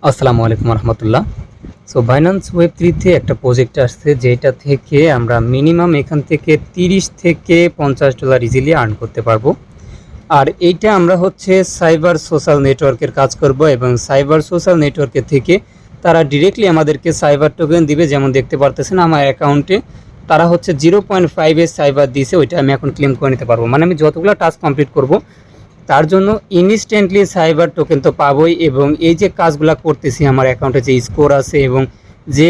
আসসালামু আলাইকুম রহমতুল্লাহ। So Binance web থ্রিতে একটা প্রজেক্ট আসছে যেটা থেকে আমরা মিনিমাম এখান থেকে $30 থেকে $50 ইজিলি আর্ন করতে পারবো। আর এইটা আমরা হচ্ছে সাইবার সোশ্যাল নেটওয়ার্কের কাজ করব এবং সাইবার সোশ্যাল নেটওয়ার্কের থেকে তারা ডিরেক্টলি আমাদেরকে সাইবার টোকেন দিবে। যেমন দেখতে পারতেছেন আমার অ্যাকাউন্টে তারা হচ্ছে 0.5 সাইবার দিয়েছে, ওইটা আমি এখন ক্লেম করে নিতে পারবো। মানে আমি যতগুলো টাস্ক কমপ্লিট করব তার জন্য ইনস্ট্যান্টলি সাইবার টোকেন তো পাবোই, এবং এই যে কাজগুলো করতেছি আমার অ্যাকাউন্টে যে স্কোর আছে এবং যে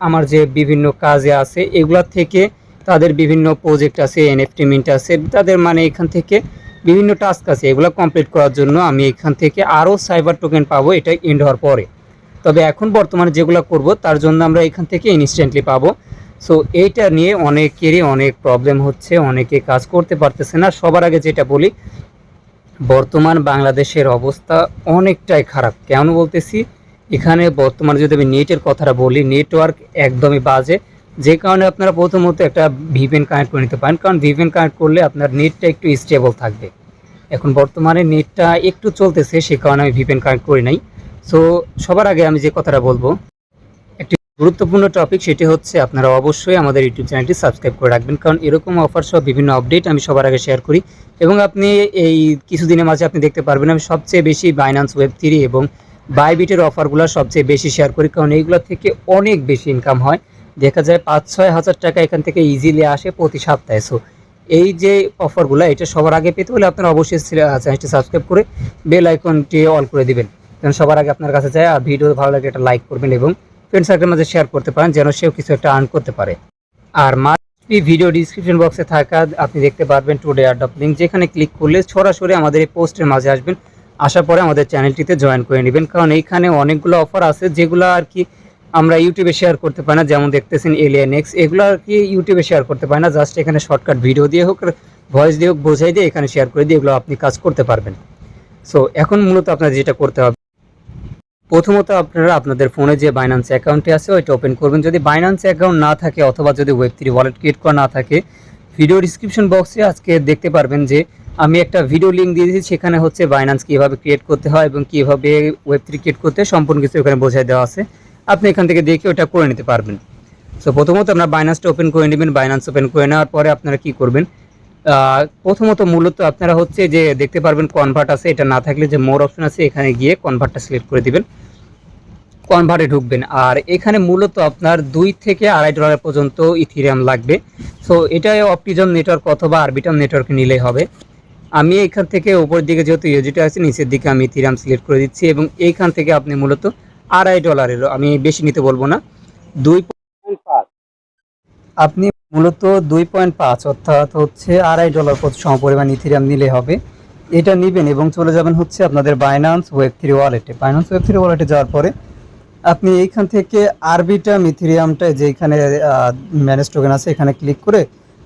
আমার যে বিভিন্ন কাজে আছে এগুলা থেকে তাদের বিভিন্ন প্রজেক্ট আছে, এনএফটি মিন্ট আছে, তাদের মানে এখান থেকে বিভিন্ন টাস্ক আছে, এগুলো কমপ্লিট করার জন্য আমি এখান থেকে আরও সাইবার টোকেন পাবো এটা এন্ড হওয়ার পরে। তবে এখন বর্তমানে যেগুলো করব তার জন্য আমরা এখান থেকে ইনস্ট্যান্টলি পাবো। সো এইটা নিয়ে অনেকেরই অনেক প্রবলেম হচ্ছে, অনেকে কাজ করতে পারতেছে না। সবার আগে যেটা বলি, বর্তমান বাংলাদেশের অবস্থা অনেকটাই খারাপ। কেন বলতেছি, এখানে বর্তমানে যদি আমি নেটের কথাটা বলি, নেটওয়ার্ক একদমই বাজে, যে কারণে আপনারা প্রথমত একটা ভিপিএন কানেক্ট করে নিতে পারেন, কারণ ভিপিএন কানেক্ট করলে আপনার নেটটা একটু স্টেবল থাকবে। এখন বর্তমানে নেটটা একটু চলতেছে, সে কারণে আমি ভিপিএন কানেক্ট করি নাই। সো সবার আগে আমি যে কথাটা বলবো, একটি গুরুত্বপূর্ণ টপিক, সেটি হচ্ছে আপনারা অবশ্যই আমাদের ইউটিউব চ্যানেলটি সাবস্ক্রাইব করে রাখবেন, কারণ এরকম অফার সহ বিভিন্ন আপডেট আমি সবার আগে শেয়ার করি। এবং আপনি এই কিছুদিনের মাঝে আপনি দেখতে পারবেন আমি সবচেয়ে বেশি বাইন্যান্স ওয়েব থ্রি এবং বাইবিটের অফারগুলো সবচেয়ে বেশি শেয়ার করি, কারণ এইগুলো থেকে অনেক বেশি ইনকাম হয়। দেখা যায় 5-6 হাজার টাকা এখান থেকে ইজিলি আসে প্রতি সপ্তাহে। সো এই যে অফারগুলো, এটা সবার আগে পেতে হলে আপনারা অবশ্যই চ্যানেলটি সাবস্ক্রাইব করে বেল আইকনটি অল করে দিবেন, যেন সবার আগে আপনার কাছে যায়। আর ভিডিও ভালো লাগে একটা লাইক করবেন এবং ফ্রেন্ড সার্কেলের মাঝে শেয়ার করতে পারেন, যেন সেও কিছু একটা আর্ন করতে পারে। আর ভিডিও ডিসক্রিপশন বক্সে থাকা আপনি দেখতে পারবেন টুডে অ্যাডপ লিঙ্ক, যেখানে ক্লিক করলে সরাসরি আমাদের এই পোস্টের মাঝে আসবেন। আসার পরে আমাদের চ্যানেলটিতে জয়েন করে নেবেন, কারণ এইখানে অনেকগুলো অফার আছে যেগুলো আর কি আমরা ইউটিউবে শেয়ার করতে পারি না। যেমন দেখতেছেন এলিয়েন এক্স, এগুলো আর কি ইউটিউবে শেয়ার করতে পারি না, জাস্ট এখানে শর্টকাট ভিডিও দিয়ে হোক, ভয়েস দিয়ে হোক, বোঝাই দিয়ে এখানে শেয়ার করে দিয়ে এগুলো আপনি কাজ করতে পারবেন। সো এখন মূলত আপনার যেটা করতে হবে, প্রথমত আপনারা আপনাদের ফোনে যে বাইন্যান্স অ্যাকাউন্টটি আছে ওইটা ওপেন করবেন। যদি বাইন্যান্স অ্যাকাউন্ট না থাকে অথবা যদি ওয়েব থ্রি ওয়ালেট ক্রিয়েট করা না থাকে, ভিডিও ডিসক্রিপশন বক্সে আজকে দেখতে পারবেন যে আমি একটা ভিডিও লিঙ্ক দিয়ে দিয়েছি, সেখানে হচ্ছে বাইন্যান্স কীভাবে ক্রিয়েট করতে হয় এবং কীভাবে ওয়েব থ্রি ক্রিয়েট করতে হয় সম্পূর্ণ কিছু এখানে বোঝাই দেওয়া আছে। আপনি এখান থেকে দেখে ওটা করে নিতে পারবেন। সো প্রথমত আপনারা বাইন্যান্সটা ওপেন করে নেবেন। বাইন্যান্স ওপেন করে নেওয়ার পরে আপনারা কী করবেন, প্রথমত মূলত আপনারা হচ্ছে যে দেখতে পারবেন কনভার্ট আছে, এটা না থাকলে যে মোর অপশন আছে এখানে গিয়ে কনভার্টটা সিলেক্ট করে দিবেন, কনভার্টে ঢুকবেন। আর এখানে মূলত আপনার $2 থেকে $2.5 পর্যন্ত ইথিরিয়াম লাগবে। সো এটা অপটিজম নেটওয়ার্ক অথবা আরবিটাম নেটওয়ার্ক নিলেই হবে। আমি এখান থেকে উপর দিকে যেহেতু ইউজিটা আছে, নিচের দিকে আমি ইথিরিয়াম সিলেক্ট করে দিচ্ছি এবং এইখান থেকে আপনি মূলত $2.5, আমি বেশি নিতে বলবো না, 2.5, আপনি মূলত 2.5 অর্থাৎ হচ্ছে $2.5 সমপরিমাণ ইথিরিয়াম নিলে হবে। এটা নেবেন এবং চলে যাবেন হচ্ছে আপনাদের বাইন্যান্স ওয়েব থ্রি ওয়ালেটে। বাইন্যান্স ওয়েব থ্রি ওয়ালেটে যাওয়ার পরে আপনি এইখান থেকে আরবিটাম ইথিরিয়ামটা, যে এখানে ম্যানেজ টোকেন আছে এখানে ক্লিক করে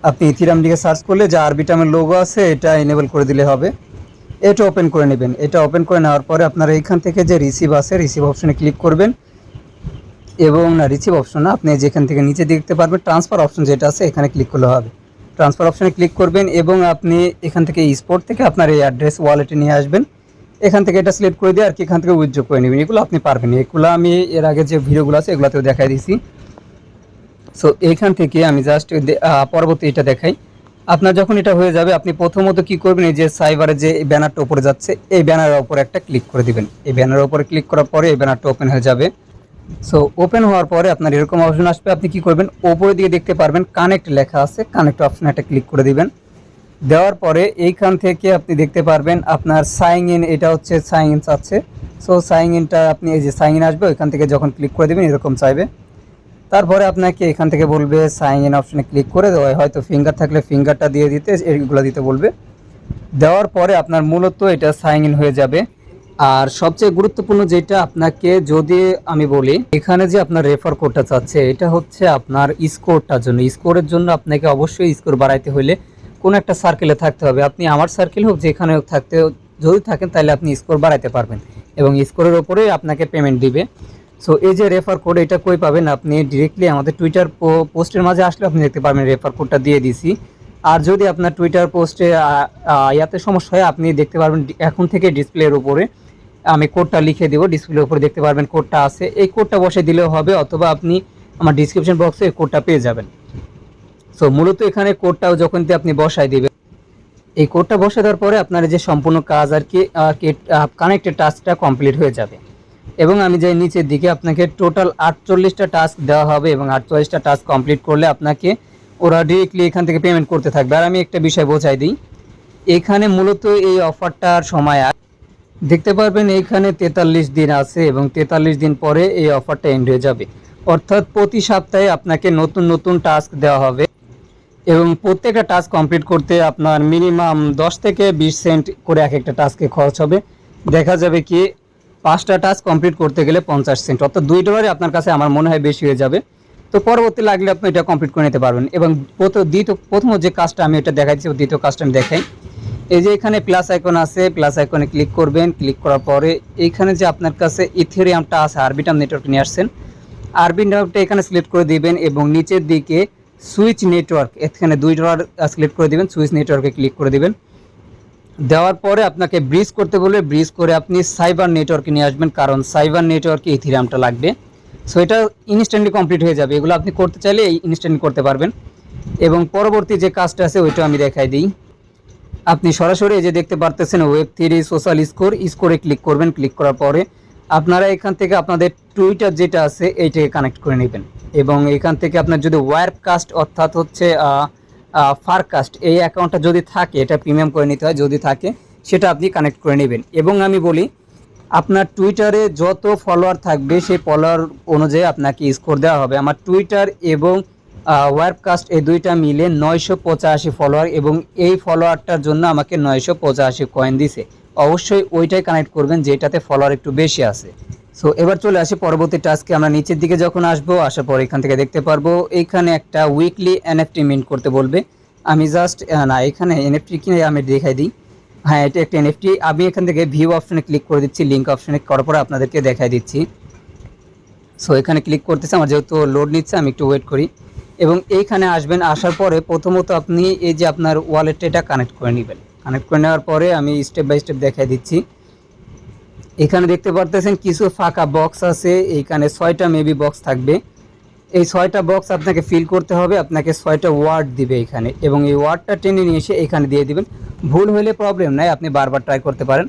আপনি ইথিরিয়াম লিখে সার্চ করলে যে আরবিটামের লোগো আছে এটা এনেবল করে দিলে হবে। এটা ওপেন করে নেবেন। এটা ওপেন করে নেওয়ার পরে আপনারা এইখান থেকে যে রিসিভ আছে রিসিভ অপশনে ক্লিক করবেন এবং না, রিসিভ অপশন না, আপনি যেখান থেকে নিচে দেখতে পারবেন ট্রান্সফার অপশন যেটা আছে এখানে ক্লিক করলে হবে। ট্রান্সফার অপশনে ক্লিক করবেন এবং আপনি এখান থেকে স্পট থেকে আপনার এই অ্যাড্রেস ওয়ালেটে নিয়ে আসবেন। এখান থেকে এটা সিলেক্ট করে দিয়ে আর কি এখান থেকে উইথড্র করে নেবেন। এগুলো আপনি পারবেন, এগুলো আমি এর আগে যে ভিডিওগুলো আছে এগুলোতেও দেখাই দিয়েছি। সো এইখান থেকে আমি জাস্ট পরবর্তী এটা দেখাই। আপনার যখন এটা হয়ে যাবে আপনি প্রথমত কি করবেন, এই যে সাইবারে যে ব্যানারটা উপরে যাচ্ছে এই ব্যানারের উপরে একটা ক্লিক করে দিবেন। এই ব্যানারের উপরে ক্লিক করার পরে এই ব্যানারটা ওপেন হয়ে যাবে। সো ওপেন হওয়ার পরে আপনার এরকম অপশন আসবে। আপনি কি করবেন, উপরের দিকে দেখতে পারবেন কানেক্ট লেখা আছে, কানেক্ট অপশনে একটা ক্লিক করে দিবেন। দেওয়ার পরে এইখান থেকে আপনি দেখতে পারবেন আপনার সাইন ইন, এটা হচ্ছে সাইন ইন চাচ্ছে। সো সাইন ইনটা আপনি এই যে সাইন ইন আসবে ওইখান থেকে যখন ক্লিক করে দেবেন এরকম চাইবে। তারপরে আপনাকে এখান থেকে বলবে সাইন ইন অপশনে ক্লিক করে দেওয়া, হয়তো ফিঙ্গার থাকলে ফিঙ্গারটা দিয়ে দিতে, এইগুলো দিতে বলবে। দেওয়ার পরে আপনার মূলত এটা সাইন ইন হয়ে যাবে। আর সবচেয়ে গুরুত্বপূর্ণ যেটা আপনাকে যদি আমি বলি, এখানে যে আপনার রেফার কোডটা চাচ্ছে এটা হচ্ছে আপনার স্কোরটার জন্য। স্কোরের জন্য আপনাকে অবশ্যই স্কোর বাড়াইতে হলে কোনো একটা সার্কেলে থাকতে হবে। আপনি আমার সার্কেল হোক যেখানে হোক থাকতে, যদি থাকেন তাহলে আপনি স্কোর বাড়াইতে পারবেন এবং স্কোরের ওপরেই আপনাকে পেমেন্ট দিবে। সো এই যে রেফার কোড এটা কই পাবেন, আপনি ডিরেক্টলি আমাদের টুইটার পোস্টের মাঝে আসলে আপনি দেখতে পারবেন রেফার কোডটা দিয়ে দিছি। আর যদি আপনার টুইটার পোস্টে ইয়াতে সমস্যা হয় আপনি দেখতে পারবেন এখন থেকে ডিসপ্লের উপরে আমি কোডটা লিখে দেবো, ডিসপ্লের উপরে দেখতে পারবেন কোডটা আছে, এই কোডটা বসে দিলেও হবে, অথবা আপনি আমার ডিসক্রিপশন বক্সে এই কোডটা পেয়ে যাবেন। সো মূলত এখানে কোডটাও যখন আপনি বসায় দিবেন, এই কোডটা বসে দেওয়ার পরে আপনার যে সম্পূর্ণ কাজ আর কি কানেক্টেড টাস্কটা কমপ্লিট হয়ে যাবে। এবং আমি যে নিচের দিকে আপনাকে টোটাল 48টা টাস্ক দেওয়া হবে, এবং 48টা টাস্ক কমপ্লিট করলে আপনাকে ওরা ডিরেক্টলি এখান থেকে পেমেন্ট করতে থাকবে। আর আমি একটা বিষয় বোঝাই দিই, এখানে মূলত এই অফারটার সময় দেখতে পারবেন এইখানে 43 দিন আছে, এবং 43 দিন পরে এই অফারটা এন্ড হয়ে যাবে। অর্থাৎ প্রতি সপ্তাহে আপনাকে নতুন নতুন টাস্ক দেওয়া হবে, এবং প্রত্যেকটা টাস্ক কমপ্লিট করতে আপনার মিনিমাম 10 থেকে 20 সেন্ট করে এক একটা টাস্কে খরচ হবে। দেখা যাবে কি 5টা টাস্ক কমপ্লিট করতে গেলে 50 সেন্ট, অর্থাৎ $2 আপনার কাছে আমার মনে হয় বেশি হয়ে যাবে। তো পরবর্তী লাগলে আপনি এটা কমপ্লিট করে নিতে পারবেন। এবং প্রথম যে কাজটা আমি এটা দেখাচ্ছি, দ্বিতীয় কাজটা আমি দেখাই। এই যে এখানে প্লাস আইকন আছে, প্লাস আইকনে ক্লিক করবেন। ক্লিক করার পরে এইখানে যে আপনার কাছে ইথেরিয়ামটা আছে, আরবিটাম নেটওয়ার্ক নিয়ে আসছেন, আরবি নেটওয়ার্কটা এখানে সিলেক্ট করে দিবেন, এবং নিচের দিকে সুইচ নেটওয়ার্ক এখানে $2 সিলেক্ট করে দিবেন, সুইচ নেটওয়ার্কে ক্লিক করে দিবেন। দেওয়ার পরে আপনাকে ব্রিজ করতে বলবে, ব্রিজ করে আপনি সাইবার নেটওয়ার্কে নিয়ে আসবেন, কারণ সাইবার নেটওয়ার্কে ইথেরিয়ামটা লাগবে। সো এটা ইনস্ট্যান্টলি কমপ্লিট হয়ে যাবে, এগুলো আপনি করতে চাইলে ইনস্ট্যান্টলি করতে পারবেন। এবং পরবর্তী যে কাজটা আছে ওইটা আমি দেখাই দিই। আপনি সরাসরি এই যে দেখতে পারতেছেন Web3 সোশ্যাল স্কোরে ক্লিক করবেন। ক্লিক করার পরে আপনারা এখান থেকে আপনাদের টুইটার যেটা আছে এইটাকে কানেক্ট করে নেবেন, এবং এখান থেকে আপনার যদি ওয়্যারকাস্ট অর্থাৎ হচ্ছে ফারকাস্ট এই অ্যাকাউন্টটা যদি থাকে, এটা প্রিমিয়াম করে নিতে হয়, যদি থাকে সেটা আপনি কানেক্ট করে নেবেন। এবং আমি বলি, আপনার টুইটারে যত ফলোয়ার থাকবে সেই ফলোয়ার অনুযায়ী আপনাকে স্কোর দেওয়া হবে। আমার টুইটার এবং ওয়্যারকাস্ট এই দুইটা মিলে 985 ফলোয়ার, এবং এই ফলোয়ারটার জন্য আমাকে 985 কয়েন দিছে। অবশ্যই ওইটাই কানেক্ট করবেন যেটাতে ফলোয়ার একটু বেশি আছে। সো এবার চলে আসি পরবর্তী টাস্কে। আমরা নিচের দিকে যখন আসবো, আসার পর এখান থেকে দেখতে পারবো এইখানে একটা উইকলি এনএফটি মিন্ট করতে বলবে। আমি জাস্ট না, এখানে এনএফটি কিনে আমি দেখাই দিই। হ্যাঁ, এটা একটা এনএফটি। আমি এখান থেকে ভিউ অপশনে ক্লিক করে দিচ্ছি, লিঙ্ক অপশনে করার পরে আপনাদেরকে দেখাই দিচ্ছি। সো এখানে ক্লিক করতেছে, আমার যেহেতু লোড নিচ্ছে আমি একটু ওয়েট করি। এবং এইখানে আসবেন, আসার পরে প্রথমত আপনি এই যে আপনার ওয়ালেটটা এটা কানেক্ট করে নেবেন। কানেক্ট করে নেওয়ার পরে আমি স্টেপ বাই স্টেপ দেখাই দিচ্ছি। এখানে দেখতে পারতেছেন কিছু ফাঁকা বক্স আছে, এইখানে 6টা মেবি বক্স থাকবে। এই 6টা বক্স আপনাকে ফিল করতে হবে, আপনাকে 6টা ওয়ার্ড দিবে এখানে, এবং এই ওয়ার্ডটা টেনে নিয়ে এসে এখানে দিয়ে দিবেন। ভুল হলে প্রবলেম নাই, আপনি বারবার ট্রাই করতে পারেন।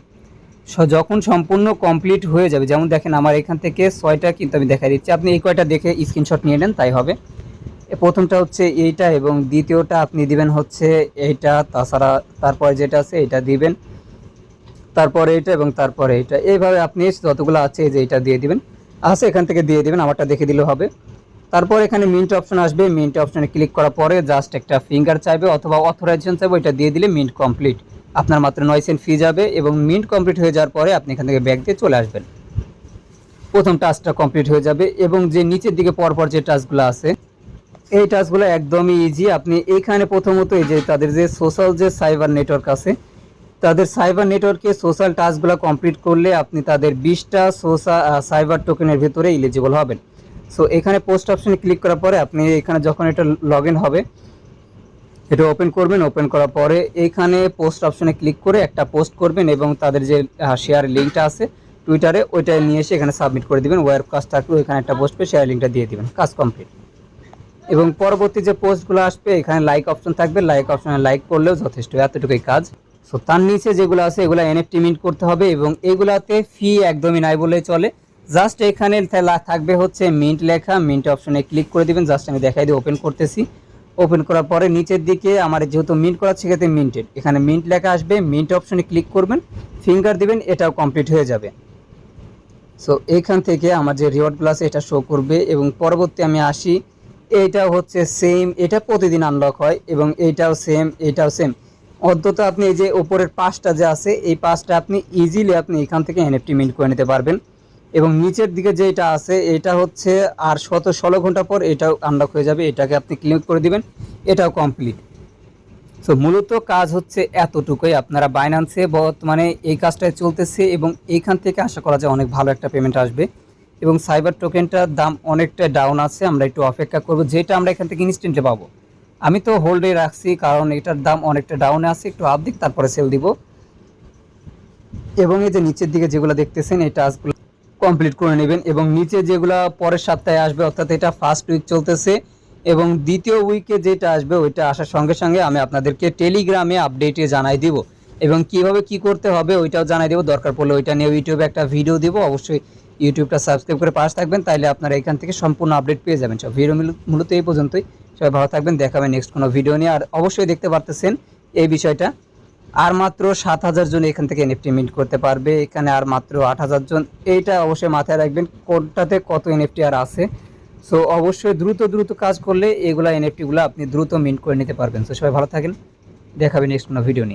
যখন সম্পূর্ণ কমপ্লিট হয়ে যাবে, যেমন দেখেন আমার এখান থেকে 6টা কিন্তু আমি দেখাই দিচ্ছি, আপনি এই কয়টা দেখে স্ক্রিনশট নিয়ে নেন, তাই হবে। প্রথমটা হচ্ছে এইটা, এবং দ্বিতীয়টা আপনি দিবেন হচ্ছে এইটা, তাছাড়া তারপরে যেটা আছে এটা দিবেন, তারপরে এইটা, এবং তারপরে এইটা। এইভাবে আপনি যতগুলো আছে এই যে এইটা দিয়ে দিবেন, আছে এখান থেকে দিয়ে দিবেন, আমারটা দেখে দিলেও হবে। তারপর এখানে মিন্ট অপশন আসবে, মিন্ট অপশনে ক্লিক করার পরে জাস্ট একটা ফিঙ্গার চাইবে অথবা অথরাইজেশন চাইবে, ওইটা দিয়ে দিলে মিন্ট কমপ্লিট। আপনার মাত্র 9 সেন্ট ফি যাবে, এবং মিন্ট কমপ্লিট হয়ে যাওয়ার পরে আপনি এখান থেকে ব্যাক দিয়ে চলে আসবেন। প্রথম টাস্কটা কমপ্লিট হয়ে যাবে। এবং যে নিচের দিকে পরপর যে টাস্কগুলো আছে, এই টাস্কগুলো একদমই ইজি। আপনি এইখানে প্রথমত এই যে তাদের যে সোশ্যাল যে সাইবার নেটওয়ার্ক আছে, তাদের সাইবার নেটওয়ার্কে সোশ্যাল টাস্কগুলো কমপ্লিট করলে আপনি তাদের 20টা সাইবার টোকেনের ভিতরে এলিজিবল হবেন। সো এখানে পোস্ট অপশনে ক্লিক করার পরে আপনি এখানে যখন এটা লগ ইন হবে, এটা ওপেন করবেন। ওপেন করার পরে এইখানে পোস্ট অপশনে ক্লিক করে একটা পোস্ট করবেন, এবং তাদের যে শেয়ার লিঙ্কটা আছে টুইটারে, ওইটা নিয়ে এসে এখানে সাবমিট করে দেবেন। ওয়ার কাজ থাকলে এখানে একটা পোস্ট পেয়ে শেয়ার লিঙ্কটা দিয়ে দিবেন, কাজ কমপ্লিট। এবং পরবর্তী যে পোস্টগুলো আসবে এখানে লাইক অপশন থাকবে, লাইক অপশনে লাইক করলেও যথেষ্ট, এতটুকুই কাজ। সো তার নিচে যেগুলো আছে এগুলো এনএফটি মিন্ট করতে হবে, এবং এগুলাতে ফি একদমই নাই বলেই চলে। জাস্ট এখানে থাকবে হচ্ছে মিন্ট লেখা, মিন্ট অপশনে ক্লিক করে দিবেন। জাস্ট আমি দেখাই দিই, ওপেন করতেছি। ওপেন করার পরে নিচের দিকে আমার যেহেতু মিন্ট করা সেক্ষেত্রে মিন্টেড, এখানে মিন্ট লেখা আসবে, মিন্ট অপশনে ক্লিক করবেন, ফিঙ্গার দিবেন, এটাও কমপ্লিট হয়ে যাবে। সো এইখান থেকে আমার যে রিওয়ার্ড প্লাস এটা শো করবে। এবং পরবর্তী আমি আসি, এইটা হচ্ছে সেম, এটা প্রতিদিন আনলক হয়, এবং এইটাও সেম, এইটাও সেম। অন্তত আপনি এই যে উপরের 5টা যে আছে, এই 5টা আপনি ইজিলি আপনি এখান থেকে এনএফটি মিন্ট করে নিতে পারবেন। এবং নিচের দিকে যেটা আছে এটা হচ্ছে আর 16 ঘন্টা পর এটাও আনলক হয়ে যাবে, এটাকে আপনি ক্লিক করে দিবেন, এটাও কমপ্লিট। সো মূলত কাজ হচ্ছে এতটুকুই। আপনারা বাইন্যান্সে বর্তমানে এই কাজটাই চলতেছে, এবং এইখান থেকে আশা করা যায় অনেক ভালো একটা পেমেন্ট আসবে। এবং সাইবার টোকেনটার দাম অনেকটা ডাউন আছে, আমরা একটু অপেক্ষা করব, যেটা আমরা এখান থেকে ইনস্ট্যান্টলি পাবো। আমি তো হোল্ডে রাখছি, কারণ এটার দাম অনেকটা ডাউনে আছে, একটু আপ দিক তারপরে সেল দিব। এবং এই যে নিচের দিকে যেগুলো দেখতেছেন এই টাস্কগুলো কমপ্লিট করে নেবেন। এবং নিচে যেগুলো পরের সপ্তাহে আসবে, অর্থাৎ এটা ফার্স্ট উইক চলতেছে এবং দ্বিতীয় উইকে যেটা আসবে ওইটা আসার সঙ্গে সঙ্গে আমি আপনাদেরকে টেলিগ্রামে আপডেটে জানাই দিব এবং কিভাবে কি করতে হবে ওইটাও জানাই দেবো। দরকার পড়লে ওইটা নিয়ে ইউটিউবে একটা ভিডিও দিব, অবশ্যই ইউটিউবটা সাবস্ক্রাইব করে পাশে থাকবেন, তাইলে আপনারা এখান থেকে সম্পূর্ণ আপডেট পেয়ে যাবেন। সব ভিডিও মূলত এই পর্যন্তই। সবাই ভালো থাকবেন, দেখা হবে নেক্সট কোনো ভিডিও নিয়ে। আর অবশ্যই দেখতে পারতেছেন এই বিষয়টা, আর মাত্র 7,000 জন এখান থেকে এনএফটি মিন্ট করতে পারবে, এখানে আর মাত্র 8,000 জন। এইটা অবশ্যই মাথায় রাখবেন কোনটাতে কত এনএফটি আর আছে। সো অবশ্যই দ্রুত কাজ করলে এগুলা এনএফটিগুলো আপনি দ্রুত মিন্ট করে নিতে পারবেন। সো সবাই ভালো থাকেন, দেখাবেন নেক্সট কোনো ভিডিও নিয়ে।